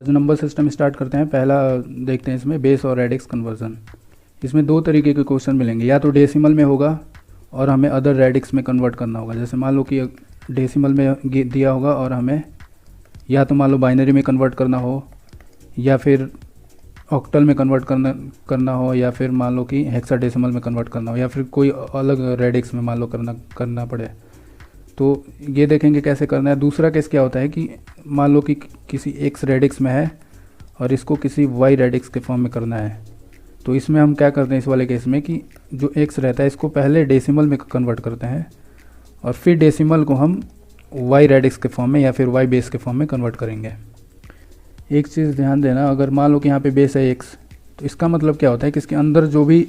जो number system start करते हैं, पहला देखते हैं इसमें बेस और रेडिक्स कन्वर्जन। इसमें दो तरीके के क्वेश्चन मिलेंगे, या तो डेसिमल में होगा और हमें अदर रेडिक्स में कन्वर्ट करना होगा। जैसे मान लो कि डेसिमल में दिया होगा और हमें या तो मान लो बाइनरी में कन्वर्ट करना हो, या फिर ऑक्टल में कन्वर्ट करना हो, या फिर मान लो कि हेक्साडेसिमल में कन्वर्ट करना हो, या फिर कोई अलग रेडिक्स में मान लो करना पड़े, तो ये देखेंगे कैसे करना है। दूसरा केस क्या होता है कि मान लो कि किसी एक्स रेडिक्स में है और इसको किसी वाई रेडिक्स के फॉर्म में करना है, तो इसमें हम क्या करते हैं इस वाले केस में कि जो एक्स रहता है इसको पहले डेसिमल में कन्वर्ट करते हैं और फिर डेसिमल को हम वाई रेडिक्स के फॉर्म में या फिर वाई बेस के फॉर्म में कन्वर्ट करेंगे। एक चीज़ ध्यान देना, अगर मान लो कि यहाँ पे बेस है एक्स, तो इसका मतलब क्या होता है कि इसके अंदर जो भी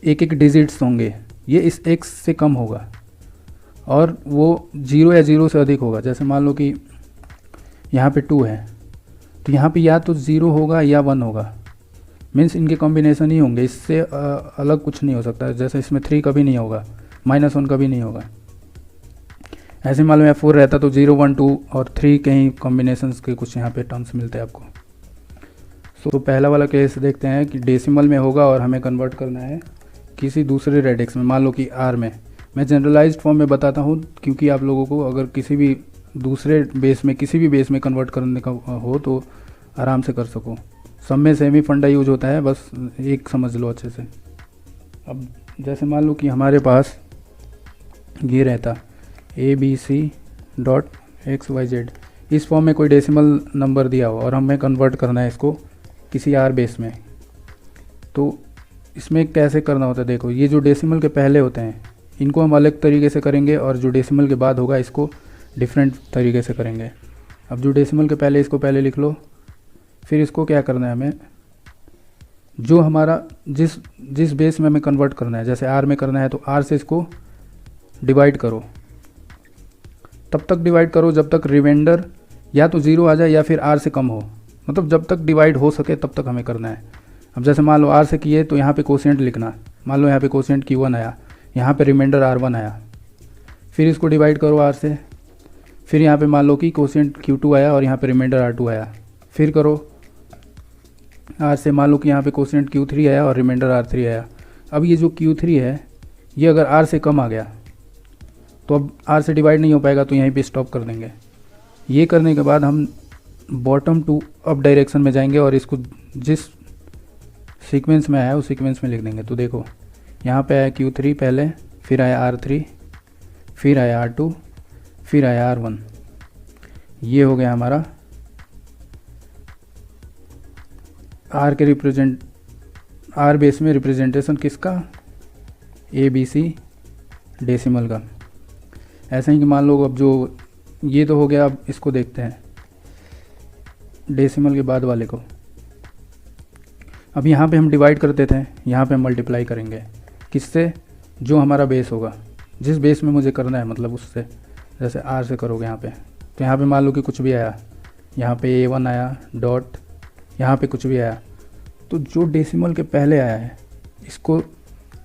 एक एक डिजिट्स होंगे ये इस एक्स से कम होगा और वो 0 या 0 से अधिक होगा। जैसे मान लो कि यहाँ पे 2 है, तो यहाँ पे या तो 0 होगा या 1 होगा, मीन्स इनके कॉम्बिनेशन ही होंगे, इससे अलग कुछ नहीं हो सकता। जैसे इसमें 3 कभी नहीं होगा, -1 कभी नहीं होगा। ऐसे मान लो यहाँ 4 रहता तो 0, 1, 2 और 3 के ही कॉम्बिनेशंस के कुछ यहाँ पे टर्म्स मिलते हैं आपको। तो पहला वाला केस देखते हैं कि डेसिमल में होगा और हमें कन्वर्ट करना है किसी दूसरे रेडिक्स में, मान लो कि आर में। मैं जनरलाइज्ड फॉर्म में बताता हूँ क्योंकि आप लोगों को अगर किसी भी दूसरे बेस में किसी भी बेस में कन्वर्ट करने का हो तो आराम से कर सको। सब में सेम ही फंडा यूज होता है, बस एक समझ लो अच्छे से। अब जैसे मान लो कि हमारे पास ये रहता ABC.XYZ, इस फॉर्म में कोई डेसिमल नंबर दिया हो और हमें कन्वर्ट करना है इसको किसी आर बेस में, तो इसमें कैसे करना होता है। देखो, ये जो डेसिमल के पहले होते हैं इनको हम अलग तरीके से करेंगे और जो डेसिमल के बाद होगा इसको डिफरेंट तरीके से करेंगे। अब जो डेसिमल के पहले, इसको पहले लिख लो, फिर इसको क्या करना है हमें, जो हमारा जिस बेस में हमें कन्वर्ट करना है, जैसे आर में करना है तो आर से इसको डिवाइड करो, तब तक डिवाइड करो जब तक रिमाइंडर या तो 0 आ जाए या फिर आर से कम हो, मतलब जब तक डिवाइड हो सके तब तक हमें करना है। अब जैसे मान लो आर से किए तो यहाँ पे कोसेंट लिखना, मान लो यहाँ पे कोसेंट Q1 आया, यहाँ पे रिमाइंडर R1 आया, फिर इसको डिवाइड करो आर से, फिर यहाँ पे मान लो कि कोसेंट Q2 आया और यहाँ पे रिमाइंडर R2 आया, फिर करो आर से, मान लो कि यहाँ पे कोसेंट Q3 आया और रिमाइंडर R3 आया। अब ये जो Q3 है ये अगर आर से कम आ गया तो अब आर से डिवाइड नहीं हो पाएगा, तो यहीं पे स्टॉप कर देंगे। ये करने के बाद हम बॉटम टू अप डायरेक्शन में जाएंगे और इसको जिस सीक्वेंस में आया उस सीक्वेंस में लिख देंगे। तो देखो यहाँ पे आया Q3 पहले, फिर आया R3, फिर आया R2, फिर आया R1। ये हो गया हमारा आर के आर बेस में रिप्रेजेंटेशन किसका, ABC डेसिमल का। ऐसा ही कि मान लो अब जो ये तो हो गया, अब इसको देखते हैं डेसिमल के बाद वाले को। अब यहाँ पे हम डिवाइड करते थे, यहाँ पे हम मल्टीप्लाई करेंगे किससे, जो हमारा बेस होगा, जिस बेस में मुझे करना है, मतलब उससे। जैसे आर से करोगे यहाँ पे, तो यहाँ पे मान लो कि कुछ भी आया, यहाँ पे A1 आया डॉट, यहाँ पे कुछ भी आया, तो जो डेसिमल के पहले आया है इसको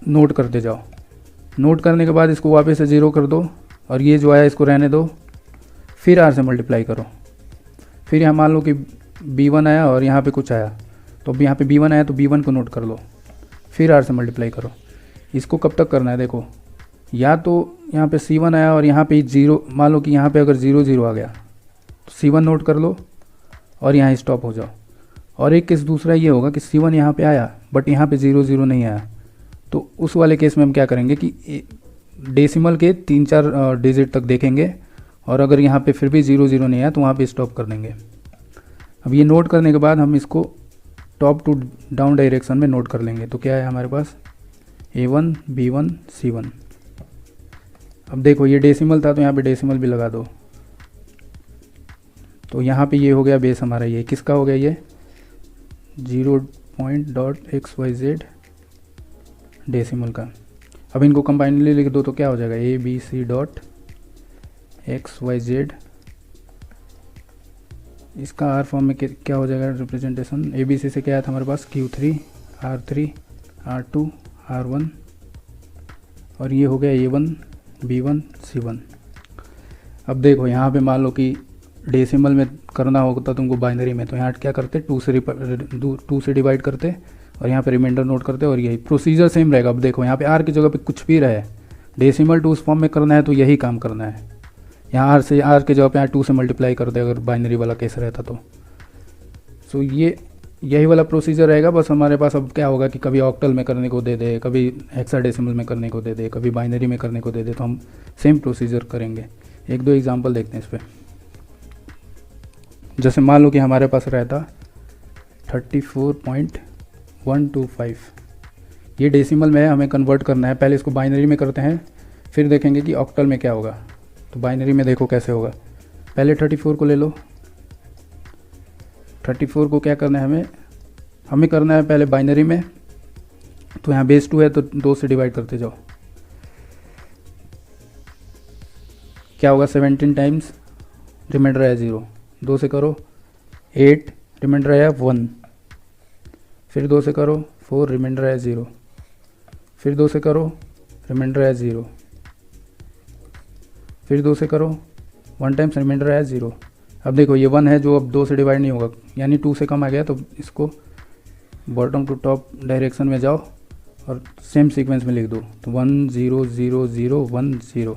नोट करते जाओ। नोट करने के बाद इसको वापस से 0 कर दो और ये जो आया इसको रहने दो, फिर आर से मल्टीप्लाई करो। फिर यहाँ मान लो कि B1 आया और यहाँ पे कुछ आया, तो अब यहाँ पे B1 आया तो B1 को नोट कर लो, फिर आर से मल्टीप्लाई करो। इसको कब तक करना है, देखो या तो यहाँ पे C1 आया और यहाँ पे 0, मान लो कि यहाँ पे अगर 0 0 आ गया तो C1 नोट कर लो और यहाँ स्टॉप हो जाओ। और एक केस दूसरा ये होगा कि C1 यहाँ पे आया बट यहाँ पे 0 0 नहीं आया, तो उस वाले केस में हम क्या करेंगे कि डेसिमल के 3-4 डिजिट तक देखेंगे और अगर यहाँ पे फिर भी 0 0 नहीं आया तो वहाँ पे स्टॉप कर देंगे। अब ये नोट करने के बाद हम इसको टॉप टू डाउन डायरेक्शन में नोट कर लेंगे। तो क्या है हमारे पास A1 B1 C1। अब देखो ये डेसिमल था तो यहाँ पे डेसिमल भी लगा दो, तो यहाँ पे ये हो गया बेस हमारा। ये किसका हो गया, ये 0.XYZ डेसिमल का। अब इनको कंबाइनली लिख दो तो क्या हो जाएगा, ABC.XYZ। इसका आर फॉर्म में क्या हो जाएगा रिप्रेजेंटेशन, ABC से क्या आया था हमारे पास Q3 R3 R2 R1, और ये हो गया A1 B1 C1। अब देखो यहाँ पे मान लो कि डेसिमल में करना होता तुमको बाइनरी में, तो यहाँ क्या करते, 2 से डिवाइड करते और यहाँ पे रिमाइंडर नोट करते और यही प्रोसीजर सेम रहेगा। अब देखो यहाँ पे आर की जगह पे कुछ भी रहे, डेसिमल टू उस फॉर्म में करना है तो यही काम करना है। यहाँ आर के जगह पे यहाँ 2 से मल्टीप्लाई करते अगर बाइनरी वाला केस रहता तो। सो ये यही वाला प्रोसीजर रहेगा। बस हमारे पास अब क्या होगा कि कभी ऑक्टल में करने को दे दे, कभी हेक्साडेसिमल में करने को दे दे, कभी बाइनरी में करने को दे दे, तो हम सेम प्रोसीजर करेंगे। 1-2 एग्जांपल देखते हैं इस पर। जैसे मान लो कि हमारे पास रहता 34.125, ये डेसिमल में है, हमें कन्वर्ट करना है। पहले इसको बाइनरी में करते हैं, फिर देखेंगे कि ऑक्टल में क्या होगा। तो बाइनरी में देखो कैसे होगा। पहले 34 को ले लो। 34 को क्या करना है, हमें करना है पहले बाइनरी में। तो यहाँ बेस 2 है तो 2 से डिवाइड करते जाओ। क्या होगा, 17 टाइम्स, रिमाइंडर है 0, 2 से करो 8, रिमाइंडर है 1, फिर 2 से करो 4, रिमाइंडर है 0, फिर 2 से करो रिमाइंडर है 0, फिर 2 से करो 1 टाइम्स, रिमाइंडर है 0। अब देखो ये 1 है जो अब 2 से डिवाइड नहीं होगा, यानी 2 से कम आ गया, तो इसको बॉटम टू टॉप डायरेक्शन में जाओ और सेम सीक्वेंस में लिख दो। तो 1 0 0 0 1 0,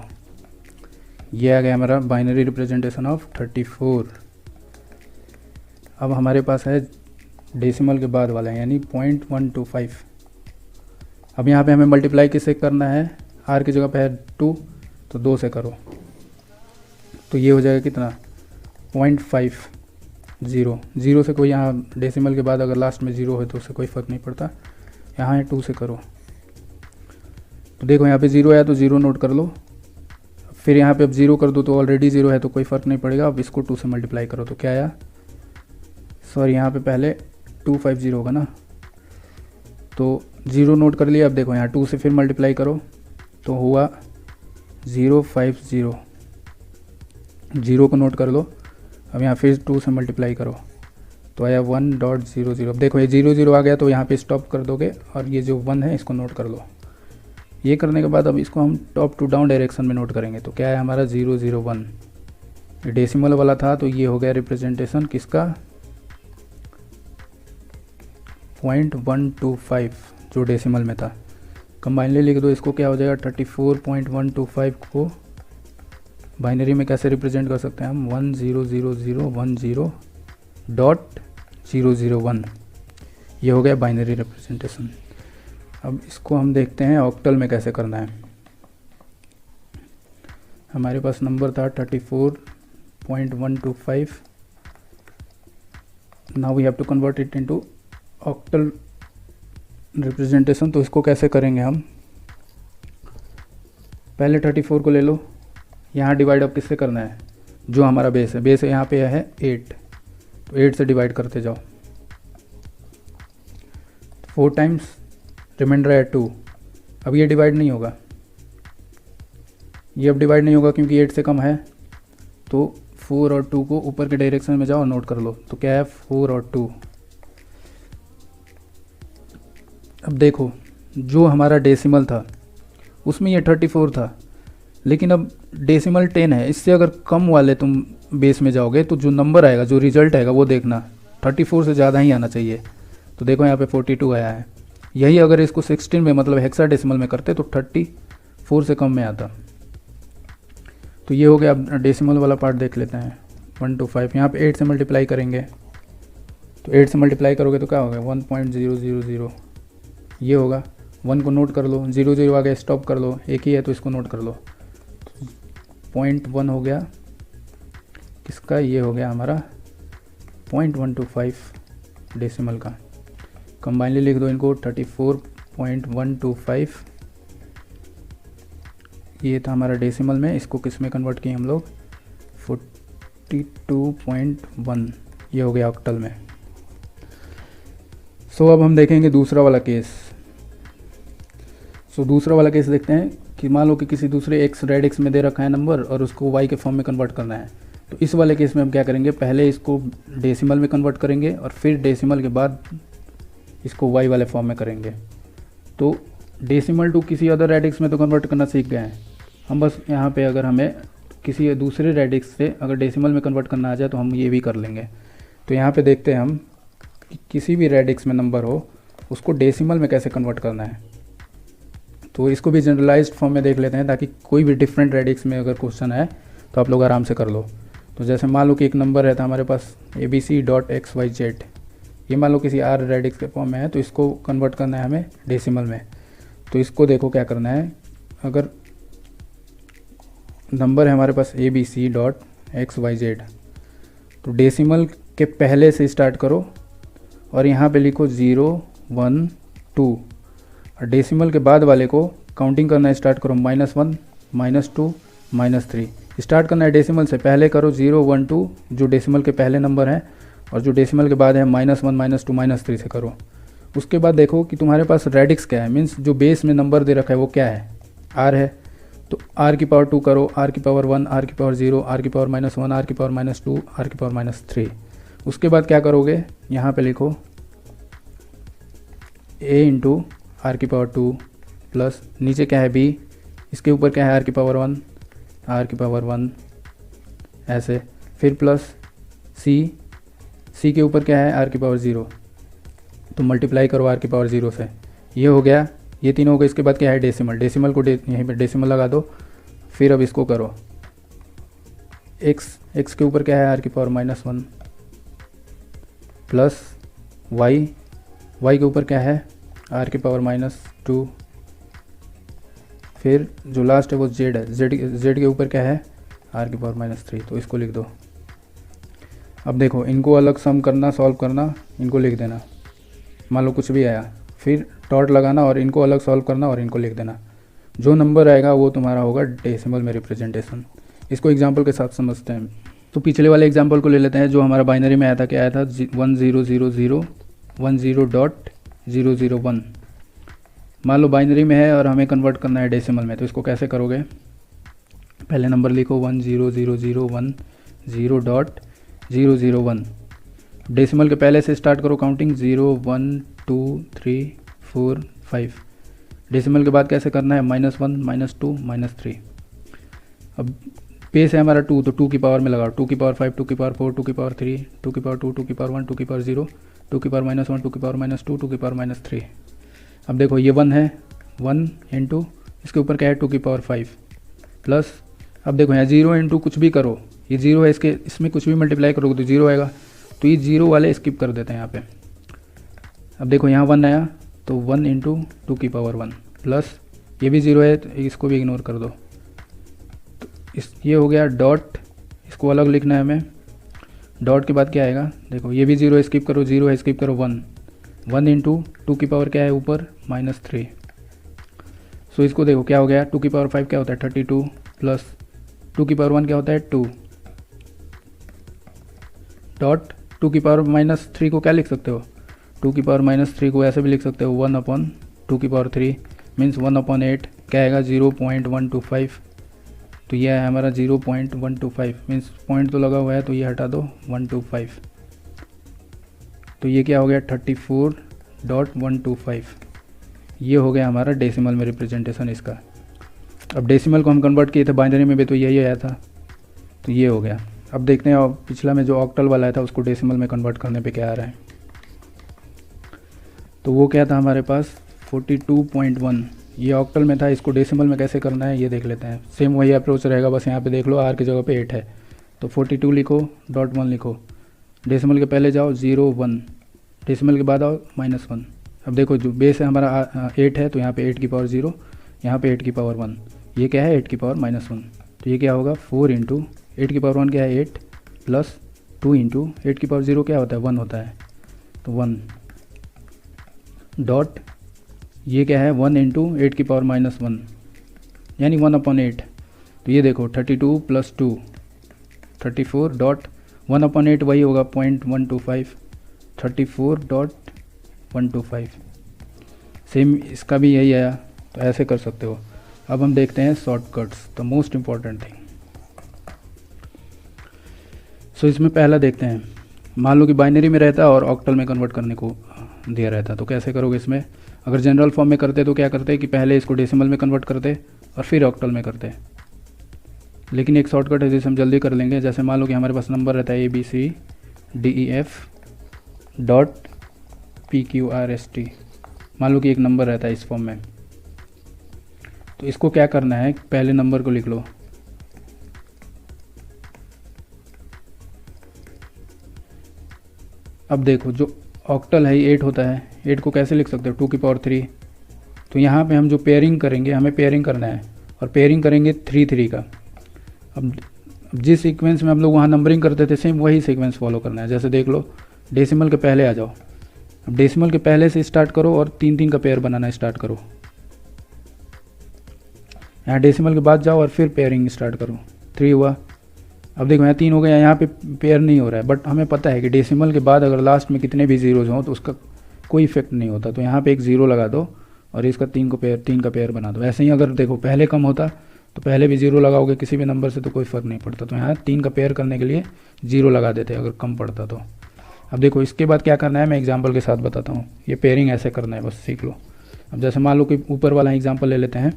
ये आ गया हमारा बाइनरी रिप्रेजेंटेशन ऑफ 34। अब हमारे पास है डेसिमल के बाद वाला है, यानी 0.125। अब यहाँ पे हमें मल्टीप्लाई किससे करना है, आर की जगह पे है 2, तो 2 से करो, तो ये हो जाएगा कितना, 0.50। 0 से कोई, यहाँ डेसिमल के बाद अगर लास्ट में 0 है तो उससे कोई फ़र्क नहीं पड़ता। यहाँ है 2 से करो, तो देखो यहाँ पे 0 आया तो 0 नोट कर लो। फिर यहाँ पे अब 0 कर दो तो ऑलरेडी 0 है तो कोई फ़र्क नहीं पड़ेगा। अब इसको 2 से मल्टीप्लाई करो तो क्या आया, सॉरी यहाँ पे पहले 250 होगा ना, तो 0 नोट कर लिया। अब देखो यहाँ 2 से फिर मल्टीप्लाई करो तो हुआ 050, 0 को नोट कर लो। अब यहाँ फिर 2 से मल्टीप्लाई करो तो आया 1.00। अब देखो ये 0 आ गया तो यहाँ पे स्टॉप कर दोगे और ये जो 1 है इसको नोट कर लो। ये करने के बाद अब इसको हम टॉप टू डाउन डायरेक्शन में नोट करेंगे, तो क्या है हमारा 001। ये डेसिमल वाला था तो ये हो गया रिप्रेजेंटेशन किसका, 0.125 जो डेसिमल में था। कंबाइनली लिख दो इसको, क्या हो जाएगा 34.125 को बाइनरी में कैसे रिप्रेजेंट कर सकते हैं हम, 100010.001। ये हो गया बाइनरी रिप्रेजेंटेशन। अब इसको हम देखते हैं ऑक्टल में कैसे करना है। हमारे पास नंबर था 34.125। Now we have to convert it into octal representation. तो इसको कैसे करेंगे हम, पहले 34 को ले लो, यहाँ डिवाइड अब किससे करना है, जो हमारा बेस है। बेस यहाँ पे है 8, तो 8 से डिवाइड करते जाओ। 4 टाइम्स, रिमाइंडर है 2। अब ये डिवाइड नहीं होगा, ये अब डिवाइड नहीं होगा क्योंकि 8 से कम है। तो 4 और 2 को ऊपर के डायरेक्शन में जाओ और नोट कर लो, तो क्या है 4 और 2। अब देखो जो हमारा डेसिमल था उसमें ये 34 था, लेकिन अब डेसिमल 10 है। इससे अगर कम वाले तुम बेस में जाओगे तो जो नंबर आएगा, जो रिजल्ट आएगा वो देखना 34 से ज़्यादा ही आना चाहिए। तो देखो यहाँ पे 42 आया है। यही अगर इसको 16 में मतलब हेक्साडेसिमल में करते तो 34 से कम में आता। तो ये हो गया। अब डेसिमल वाला पार्ट देख लेते हैं, 125। यहाँ पे 8 से मल्टीप्लाई करेंगे, तो 8 से मल्टीप्लाई करोगे तो क्या होगा 1.000। ये होगा, 1 को नोट कर लो, 0 आ गया स्टॉप कर लो, एक ही है तो इसको नोट कर लो। 0.1 हो गया किसका, ये हो गया हमारा 0.125 डेसिमल का। कंबाइनली लिख दो इनको, 34.125 ये था हमारा डेसिमल में। इसको किस में कन्वर्ट किए हम लोग, 42.1, ये हो गया ऑक्टल में। सो अब हम देखेंगे दूसरा वाला केस। दूसरा वाला केस देखते हैं कि मान लो कि किसी दूसरे एक्स रेड एक्स में दे रखा है नंबर और उसको वाई के फॉर्म में कन्वर्ट करना है। तो इस वाले केस में हम क्या करेंगे, पहले इसको डेसिमल में कन्वर्ट करेंगे और फिर डेसिमल के बाद इसको वाई वाले फॉर्म में करेंगे। तो डेसिमल टू किसी अदर रेड एक्स में तो कन्वर्ट करना सीख गए हैं हम। बस यहाँ पे अगर हमें किसी दूसरे रेडिक्स से अगर डेसिमल में कन्वर्ट करना आ जाए तो हम ये भी कर लेंगे। तो यहाँ पे देखते हैं हम कि किसी भी रेडिक्स में नंबर हो उसको डेसिमल में कैसे कन्वर्ट करना है। तो इसको भी जनरलाइज्ड फॉर्म में देख लेते हैं ताकि कोई भी डिफरेंट रेडिक्स में अगर क्वेश्चन है तो आप लोग आराम से कर लो। तो जैसे मान लो कि एक नंबर रहता है हमारे पास abc.xyz, ये मान लो किसी आर रेडिक्स के फॉर्म में है, तो इसको कन्वर्ट करना है हमें डेसिमल में। तो इसको देखो क्या करना है, अगर नंबर है हमारे पास abc.xyz तो डेसिमल के पहले से स्टार्ट करो और यहाँ पे लिखो 0 1 2 और डेसिमल के बाद वाले को काउंटिंग करना स्टार्ट करो -1 -2 -3। स्टार्ट करना है डेसिमल से, पहले करो 0 1 2 जो डेसिमल के पहले नंबर हैं और जो डेसिमल के बाद है -1 -2 -3 से करो। उसके बाद देखो कि तुम्हारे पास रेडिक्स क्या है, मीन्स जो बेस में नंबर दे रखा है वो क्या है, आर है। तो आर की पावर 2 करो, आर की पावर 1, आर की पावर 0, आर की पावर -1, आर की पावर -2, आर की पावर -3। उसके बाद क्या करोगे, यहाँ पे लिखो a इंटू आर की पावर 2 प्लस नीचे क्या है b, इसके ऊपर क्या है आर की पावर 1, आर की पावर 1 ऐसे, फिर प्लस c के ऊपर क्या है आर की पावर 0, तो मल्टीप्लाई करो आर की पावर 0 से, ये हो गया, ये तीनों हो गए। इसके बाद क्या है डेसिमल, डेसिमल को यहीं पे डेसिमल लगा दो। फिर अब इसको करो x के ऊपर क्या है आर की पावर -1 प्लस y के ऊपर क्या है आर की पावर -2, फिर जो लास्ट है वो z है, z के ऊपर क्या है आर की पावर -3, तो इसको लिख दो। अब देखो इनको अलग सम करना, सॉल्व करना, इनको लिख देना, मान लो कुछ भी आया, फिर डॉट लगाना और इनको अलग सॉल्व करना और इनको लिख देना। जो नंबर आएगा वो तुम्हारा होगा डेसिमल में रिप्रेजेंटेशन। इसको एग्जांपल के साथ समझते हैं। तो पिछले वाले एग्जांपल को ले लेते हैं जो हमारा बाइनरी में आया था। क्या आया था 100010.001। मान लो बाइनरी में है और हमें कन्वर्ट करना है डेसिमल में, तो इसको कैसे करोगे, पहले नंबर लिखो 100010.001। डेसिमल के पहले से स्टार्ट करो काउंटिंग 0 1 2 3 4 5। डेसिमल के बाद कैसे करना है -1 -2 -3। अब बेस है हमारा 2, तो 2 की पावर में लगाओ, 2 की पावर 5, 2 की पावर 4, 2 की पावर 3, 2 की पावर 2, 2 की पावर 1, 2 की पावर 0, 2 की पावर -1, 2 की पावर -2, 2 की पावर -3। अब देखो ये 1 है, 1 इंटू इसके ऊपर क्या है 2 की पावर 5 प्लस, अब देखो यहाँ 0 इंटू कुछ भी करो, ये 0 है, इसमें कुछ भी मल्टीप्लाई करोगे तो 0 आएगा, तो ये 0 वाले स्किप कर देते हैं यहाँ पे। अब देखो यहाँ 1 आया, तो 1 इंटू 2 की पावर 1 प्लस ये भी 0 है तो इसको भी इग्नोर कर दो। तो ये हो गया डॉट, इसको अलग लिखना है हमें। डॉट के बाद क्या आएगा, देखो ये भी 0 है, स्किप करो, 0 है, स्किप करो, 1 इंटू 2 की पावर क्या है ऊपर -3। सो इसको देखो क्या हो गया, 2 की पावर 5 क्या होता है 32 प्लस 2 की पावर 1 क्या होता है 2 डॉट 2 की पावर -3 को क्या लिख सकते हो, 2 की पावर -3 को ऐसे भी लिख सकते हो 1/2 की पावर 3 मीन्स 1/8 क्या आएगा 0.125। तो ये है हमारा 0.125 मीन्स पॉइंट तो लगा हुआ है तो ये हटा दो 125। तो ये क्या हो गया 34.125। ये हो गया हमारा डेसिमल में रिप्रेजेंटेशन इसका। अब डेसिमल को हम कन्वर्ट किए थे बाइनरी में भी तो यही आया था, तो ये हो गया। अब देखते हैं पिछला में जो ऑक्टल वाला आया था उसको डेसिमल में कन्वर्ट करने पे क्या आ रहा है। तो वो क्या था हमारे पास 42.1, ये ऑक्टल में था, इसको डेसिमल में कैसे करना है ये देख लेते हैं। सेम वही अप्रोच रहेगा, बस यहाँ पे देख लो आर की जगह पे 8 है तो 42 लिखो .1 लिखो, डेसिमल के पहले जाओ 0 1, डेसिमल के बाद आओ -1। अब देखो जो बेस है हमारा 8 है तो यहाँ पे 8 की पावर 0, यहाँ पे 8 की पावर 1, ये क्या है 8 की पावर -1, तो ये क्या होगा 4 इंटू 8 की पावर 1 क्या है 8 प्लस 2 इंटू 8 की पावर 0 क्या होता है 1 होता है, तो 1 डॉट ये क्या है 1 इंटू 8 की पावर -1 यानी 1/8। तो ये देखो 32 प्लस 2 34 डॉट 1/8 वही होगा 0.125, 34.125। सेम इसका भी यही आया, तो ऐसे कर सकते हो। अब हम देखते हैं shortcuts, the most important thing. So इसमें पहला देखते हैं, मान लो कि बाइनरी में रहता है और ऑक्टल में कन्वर्ट करने को दिया रहता है, तो कैसे करोगे इसमें। अगर जनरल फॉर्म में करते तो क्या करते कि पहले इसको डेसिमल में कन्वर्ट करते और फिर ऑक्टल में करते। लेकिन एक शॉर्टकट है जिसे हम जल्दी कर लेंगे। जैसे मान लो कि हमारे पास नंबर रहता है ABCDEF.PQRST, मान लो कि एक नंबर रहता है इस फॉर्म में। तो इसको क्या करना है, पहले नंबर को लिख लो। अब देखो जो ऑक्टल है 8 होता है, 8 को कैसे लिख सकते हो 2 की पावर 3। तो यहाँ पे हम जो पेयरिंग करेंगे, हमें पेयरिंग करना है और पेयरिंग करेंगे 3 का। अब जिस सीक्वेंस में हम लोग वहाँ नंबरिंग करते थे सेम वही सीक्वेंस फॉलो करना है। जैसे देख लो, डेसिमल के पहले आ जाओ। अब डेसिमल के पहले से स्टार्ट करो और 3 का पेयर बनाना स्टार्ट करो। यहाँ डेसिमल के बाद जाओ और फिर पेयरिंग स्टार्ट करो। 3 हुआ। अब देखो यहाँ 3 हो गया, यहाँ पे पेयर नहीं हो रहा है, बट हमें पता है कि डेसिमल के बाद अगर लास्ट में कितने भी जीरोज हों तो उसका कोई इफेक्ट नहीं होता। तो यहाँ पे एक 0 लगा दो और इसका 3 का पेयर बना दो। ऐसे ही अगर देखो पहले कम होता तो पहले भी 0 लगाओगे किसी भी नंबर से तो कोई फ़र्क नहीं पड़ता। तो यहाँ 3 का पेयर करने के लिए 0 लगा देते अगर कम पड़ता तो। अब देखो इसके बाद क्या करना है मैं एग्जाम्पल के साथ बताता हूँ। ये पेयरिंग ऐसे करना है, बस सीख लो। अब जैसे मान लो कि ऊपर वाला एग्जाम्पल ले लेते हैं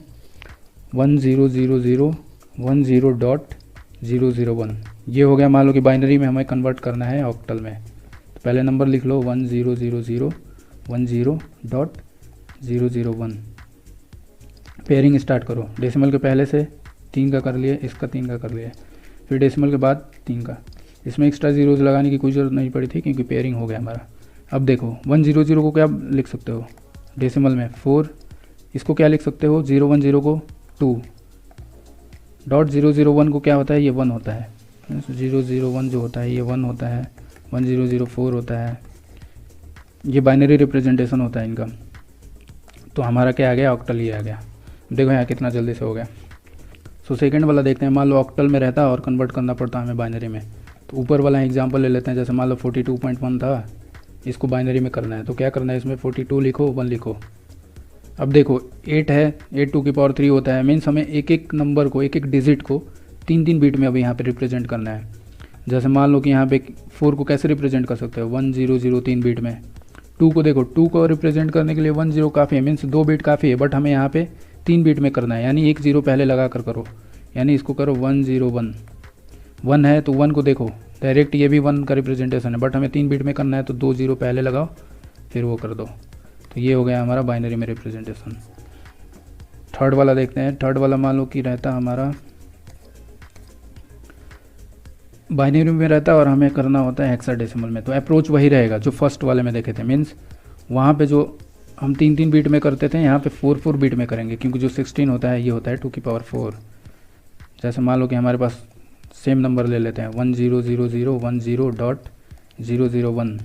100010.001। ये हो गया, मान लो कि बाइनरी में हमें कन्वर्ट करना है ऑक्टल में। तो पहले नंबर लिख लो 100010.001। पेयरिंग स्टार्ट करो। डेसिमल के पहले से 3 का कर लिए, इसका 3 का कर लिए, फिर डेसिमल के बाद 3 का। इसमें एक्स्ट्रा जीरोज लगाने की कोई ज़रूरत नहीं पड़ी थी क्योंकि पेयरिंग हो गया हमारा। अब देखो 100 को क्या लिख सकते हो डेसिमल में 4, इसको क्या लिख सकते हो 010 को 2.001 को क्या होता है, ये 1 होता है। 001 जो होता है ये 1 होता है, 1004 होता है। ये बाइनरी रिप्रेजेंटेशन होता है इनका। तो हमारा क्या आ गया, ऑक्टल ही आ गया। देखो यहाँ कितना जल्दी से हो गया। सो सेकंड वाला देखते हैं। मान लो ऑक्टल में रहता और कन्वर्ट करना पड़ता हमें बाइनरी में। तो ऊपर वाला एग्जांपल ले लेते हैं। जैसे मान लो 42.1 था, इसको बाइनरी में करना है। तो क्या करना है, इसमें 42 लिखो, 1 लिखो। अब देखो 8 है, 8 2 की पावर 3 होता है। मीन्स हमें एक एक नंबर को, एक एक डिजिट को 3 बीट में अब यहाँ पे रिप्रेजेंट करना है। जैसे मान लो कि यहाँ पे 4 को कैसे रिप्रेजेंट कर सकते हो 1003 बीट में। 2 को देखो, 2 को रिप्रेजेंट करने के लिए 10 काफ़ी है, मीन्स 2 बीट काफ़ी है, बट हमें यहाँ पे 3 बीट में करना है, यानी एक 0 पहले लगा कर करो। यानी इसको करो 101। 1 है तो 1 को देखो डायरेक्ट, ये भी 1 का रिप्रेजेंटेशन है, बट हमें 3 बीट में करना है तो 2 0 पहले लगाओ फिर वो कर दो। तो ये हो गया हमारा बाइनरी में रिप्रेजेंटेशन। थर्ड वाला देखते हैं। थर्ड वाला मान लो कि रहता हमारा बाइनरी में रहता और हमें करना होता है हेक्साडेसिमल में। तो अप्रोच वही रहेगा जो फर्स्ट वाले में देखे थे। मीन्स वहाँ पे जो हम 3 बीट में करते थे, यहाँ पे 4 बीट में करेंगे, क्योंकि जो 16 होता है ये होता है 2 की पावर 4। जैसे मान लो कि हमारे पास सेम नंबर ले लेते हैं 100010.001।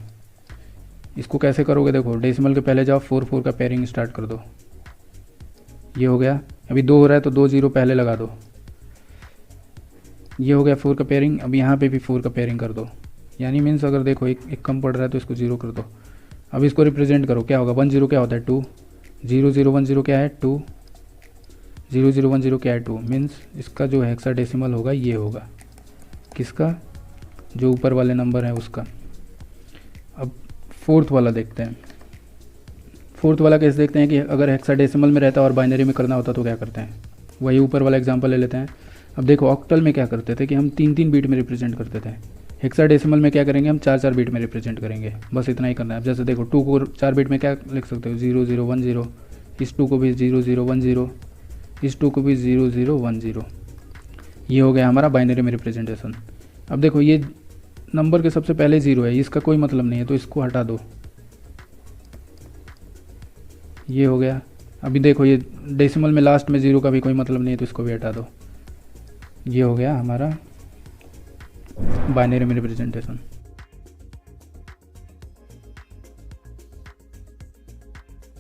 इसको कैसे करोगे, देखो डेसिमल के पहले जाओ, 4 का पेयरिंग स्टार्ट कर दो। ये हो गया। अभी 2 हो रहा है तो 2 0 पहले लगा दो। ये हो गया 4 का पेयरिंग। अब यहाँ पे भी 4 का पेयरिंग कर दो। यानी मीन्स अगर देखो एक कम पड़ रहा है तो इसको 0 कर दो। अब इसको रिप्रेजेंट करो, क्या होगा 10 क्या होता है 2, 0010 क्या है 2, 0010 क्या है 2। मीन्स इसका जो हेक्साडेसिमल होगा ये होगा, किसका, जो ऊपर वाले नंबर है उसका। अब फोर्थ वाला देखते हैं। फोर्थ वाला कैसे देखते हैं कि अगर हेक्साडेसिमल में रहता और बाइनरी में करना होता तो क्या करते हैं, वही ऊपर वाला एग्जांपल ले लेते हैं। अब देखो ऑक्टल में क्या करते थे कि हम 3 बीट में रिप्रेजेंट करते थे। हेक्साडेसिमल में क्या करेंगे, हम 4 बीट में रिप्रेजेंट करेंगे। बस इतना ही करना है। अब जैसे देखो 2 को 4 बीट में क्या लिख सकते हो 0010, इस 2 को भी 0010, इस 2 को भी 0010। ये हो गया हमारा बाइनरी में रिप्रेजेंटेशन। अब देखो ये नंबर के सबसे पहले 0 है, इसका कोई मतलब नहीं है तो इसको हटा दो। ये हो गया। अभी देखो ये डेसिमल में लास्ट में 0 का भी कोई मतलब नहीं है तो इसको भी हटा दो। ये हो गया हमारा बाइनरी में रिप्रेजेंटेशन।